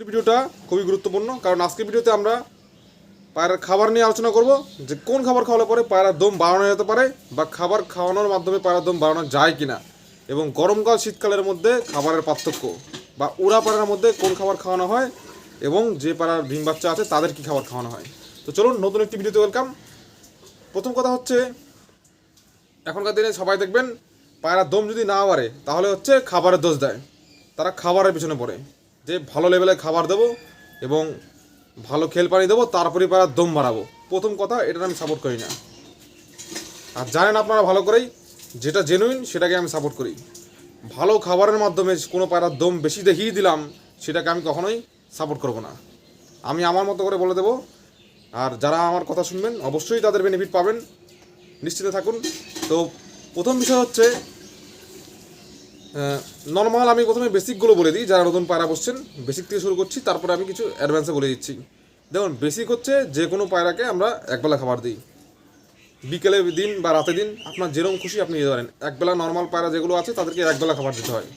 ভিডিওটা খুবই গুরুত্বপূর্ণ, কারণ আজকের ভিডিওতে আমরা পায়রার খাবার নিয়ে আলোচনা করব যে কোন খাবার খাওয়ালে পরে পায়রার দম বাড়ানো যেতে পারে বা খাবার খাওয়ানোর মাধ্যমে পায়রার দম বাড়ানো যায় কিনা, এবং গরমকাল শীতকালের মধ্যে খাবারের পার্থক্য বা উড়া পায়রার মধ্যে কোন খাবার খাওয়ানো হয় এবং যে পায়রার ডিম বাচ্চা আছে তাদের কি খাবার খাওয়ানো হয়। তো চলুন নতুন একটি ভিডিওতে ওয়েলকাম। প্রথম কথা হচ্ছে, এখনকার দিনে সবাই দেখবেন পায়রার দম যদি না বাড়ে তাহলে হচ্ছে খাবারের দোষ দেয়, তারা খাবারের পিছনে পড়ে যে ভালো লেভেলে খাবার দেবো এবং ভালো খেল পানি দেবো তারপরে পায়রার দম বাড়াবো। প্রথম কথা, এটা আমি সাপোর্ট করি না। আর জানেন আপনারা ভালো করেই, যেটা জেনুইন সেটাকে আমি সাপোর্ট করি। ভালো খাবারের মাধ্যমে কোনো পায়রার দম বেশি দেখিয়ে দিলাম সেটাকে আমি কখনোই সাপোর্ট করব না। আমি আমার মতো করে বলে দেবো, আর যারা আমার কথা শুনবেন অবশ্যই তাদের বেনিফিট পাবেন, নিশ্চিত থাকুন। তো প্রথম বিষয় হচ্ছে, নর্মাল আমি প্রথমে বেসিকগুলো বলে দিই। যারা নতুন পায়রা বসছেন বেসিক থেকে শুরু করছি, তারপরে আমি কিছু অ্যাডভান্সে বলে দিচ্ছি। দেখুন, বেসিক হচ্ছে যে কোনো পায়রাকে আমরা একবেলা খাবার দিই, বিকেলে দিন বা রাতে দিন, আপনার যেরকম খুশি আপনি দিতে পারেন। একবেলা নর্মাল পায়রা যেগুলো আছে তাদেরকে একবেলা খাবার দিতে হয়,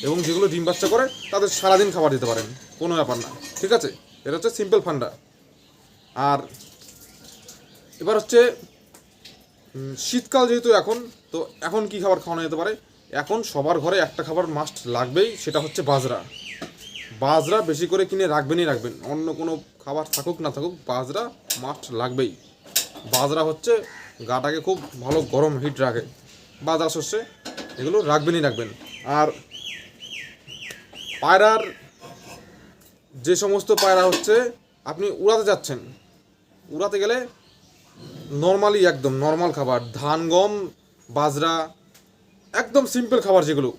এবং যেগুলো ডিম বাচ্চা করে তাদের সারাদিন খাবার দিতে পারেন, কোনো ব্যাপার না, ঠিক আছে? এটা হচ্ছে সিম্পল ফান্ডা। আর এবার হচ্ছে শীতকাল যেহেতু এখন, তো এখন কি খাবার খাওয়ানো যেতে পারে? এখন সবার ঘরে একটা খাবার মাস্ট লাগবেই, সেটা হচ্ছে বাজরা। বাজরা বেশি করে কিনে রাখবেনই রাখবেন, অন্য কোনো খাবার থাকুক না থাকুক বাজরা মাস্ট লাগবেই। বাজরা হচ্ছে গাটাকে খুব ভালো গরম হিট রাখে, বাজরা শস্যে এগুলো রাখবেনই রাখবেন। আর পায়রার যে সমস্ত পায়রা হচ্ছে আপনি উড়াতে যাচ্ছেন, উড়াতে গেলে নর্মালি একদম নর্মাল খাবার, ধান গম বাজরা একদম সিম্পল খাবার যেগুলো,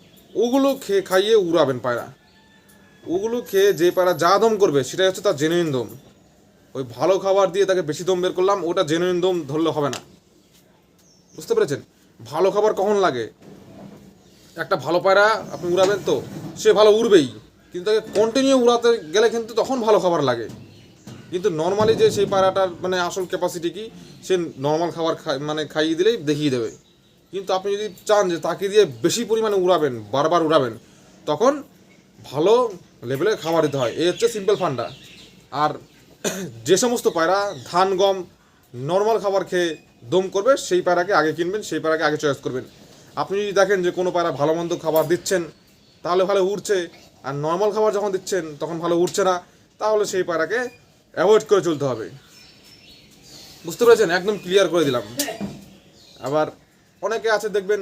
ওগুলো খাইয়ে উড়াবেন পায়রা। ওগুলো খেয়ে যে পায়রা যা দম করবে সেটাই হচ্ছে তার জেনুইন দম। ওই ভালো খাবার দিয়ে তাকে বেশি দম বের করলাম, ওটা জেনুইন দম ধরলে হবে না, বুঝতে পেরেছেন? ভালো খাবার কখন লাগে? একটা ভালো পায়রা আপনি উড়াবেন তো সে ভালো উড়বেই, কিন্তু তাকে কন্টিনিউ উড়াতে গেলে কিন্তু তখন ভালো খাবার লাগে। কিন্তু নর্মালি যে সেই পায়রাটার মানে আসল ক্যাপাসিটি কি, সে নর্মাল খাবার খাইয়ে দিলেই দেখিয়ে দেবে। কিন্তু আপনি যদি চান যে তাকে দিয়ে বেশি পরিমাণে উড়াবেন, বারবার উড়াবেন, তখন ভালো লেভেলের খাবার দিতে হয়। এই হচ্ছে সিম্পল ফান্ডা। আর যে সমস্ত পায়রা ধান গম নর্মাল খাবার খেয়ে দম করবে সেই পায়রাকে আগে কিনবেন, সেই পায়রাকে আগে চয়েস করবেন। আপনি যদি দেখেন যে কোনো পায়রা ভালো মন্দ খাবার দিচ্ছেন তাহলে ভালো উড়ছে, আর নর্মাল খাবার যখন দিচ্ছেন তখন ভালো উড়ছে না, তাহলে সেই পায়রাকে অ্যাভয়েড করে চলতে হবে, বুঝতে পেরেছেন? একদম ক্লিয়ার করে দিলাম। আবার অনেকে আছে দেখবেন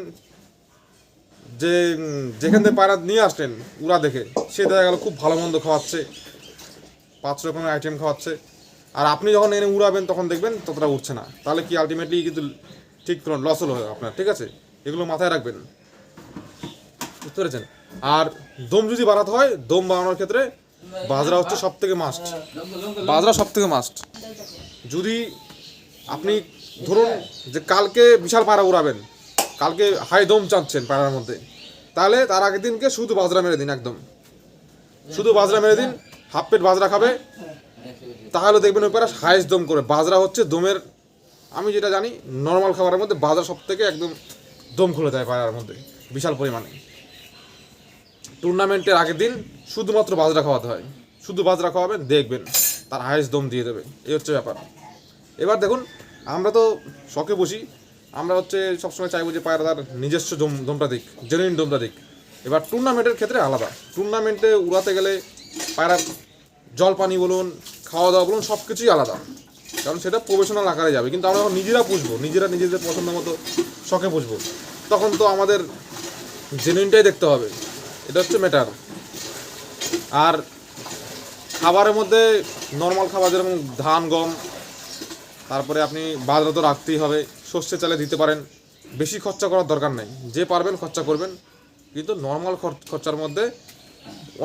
যে যেখান থেকে পায়রা নিয়ে আসলেন উড়া দেখে, সে দেখা গেল খুব ভালো মন্দ খাওয়াচ্ছে, 5 রকমের আইটেম খাওয়াচ্ছে, আর আপনি যখন এনে উড়াবেন তখন দেখবেন ততটা উঠছে না, তাহলে কি আলটিমেটলি কিন্তু ঠিক লস হলো আপনার, ঠিক আছে? এগুলো মাথায় রাখবেন, বুঝতে পেরেছেন? আর দম যদি বাড়াতে হয়, দম বাড়ানোর ক্ষেত্রে বাজরা হচ্ছে সব থেকে মাস্ট, বাজরা সব থেকে মাস্ট। যদি আপনি ধরুন যে কালকে বিশাল পায়রা উড়াবেন, কালকে হাই দম চাচ্ছেন পায়রার মধ্যে, তাহলে তার আগের দিনকে শুধু বাজরা মেরে দিন, একদম শুধু বাজরা মেরে দিন, হাফ প্লেট বাজরা খাবে, তাহলে দেখবেন ওই পায়রা হাইস্ট দম করে। বাজরা হচ্ছে দমের, আমি যেটা জানি নর্মাল খাবারের মধ্যে বাজরা সব থেকে একদম দম খুলে দেয় পায়রার মধ্যে বিশাল পরিমাণে। টুর্নামেন্টের আগের দিন শুধুমাত্র বাজরা খাওয়াতে হয়, শুধু বাজরা খাওয়াবেন, দেখবেন তার হাইস্ট দম দিয়ে দেবে। এই হচ্ছে ব্যাপার। এবার দেখুন, আমরা তো শখে বসি, আমরা হচ্ছে সবসময় চাইবো যে পায়রা তার নিজস্ব দমটা দিক, জেনুইন দমটা দিক। এবার টুর্নামেন্টের ক্ষেত্রে আলাদা, টুর্নামেন্টে উড়াতে গেলে পায়রার জল পানি বলুন, খাওয়া দাওয়া বলুন, সব কিছুই আলাদা, কারণ সেটা প্রফেশনাল আকারে যাবে। কিন্তু আমরা যখন নিজেরা পুষবো, নিজেরা নিজেদের পছন্দ মতো শখে পুষবো, তখন তো আমাদের জেনুইনটাই দেখতে হবে, এটা হচ্ছে ম্যাটার। আর খাবারের মধ্যে নর্মাল খাবার যেরকম ধান গম, তারপরে আপনি বাজরা তো রাখতেই হবে, সর্ষে চালে দিতে পারেন, বেশি খরচা করার দরকার নেই, যে পারবেন খরচা করবেন। কিন্তু নর্মাল খরচার মধ্যে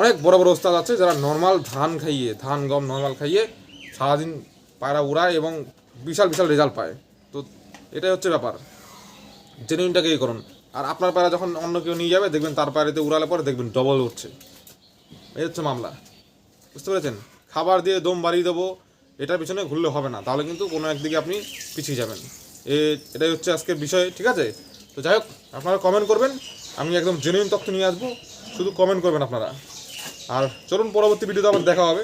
অনেক বড় বড় ওস্তাদ আছে যারা নর্মাল ধান খাইয়ে, ধান গম নর্মাল খাইয়ে সারাদিন পায়রা উড়ায় এবং বিশাল বিশাল রেজাল্ট পায়। তো এটাই হচ্ছে ব্যাপার, জেনুইনটাকে এই করুন। আর আপনার পায়রা যখন অন্য কেউ নিয়ে যাবে, দেখবেন তার পায়রাতে উড়ালে পরে দেখবেন ডবল উঠছে। এই হচ্ছে মামলা, বুঝতে পেরেছেন? খাবার দিয়ে দম বাড়িয়ে দেবো এটার পিছনে ঘুরলে হবে না, তাহলে কিন্তু কোনো একদিকে আপনি পিছিয়ে যাবেন। এটাই হচ্ছে আজকের বিষয়, ঠিক আছে? তো যাই হোক, আপনারা কমেন্ট করবেন, আমি একদম জেনুইন তথ্য নিয়ে আসবো, শুধু কমেন্ট করবেন আপনারা। আর চলুন পরবর্তী ভিডিওতে আবার দেখা হবে।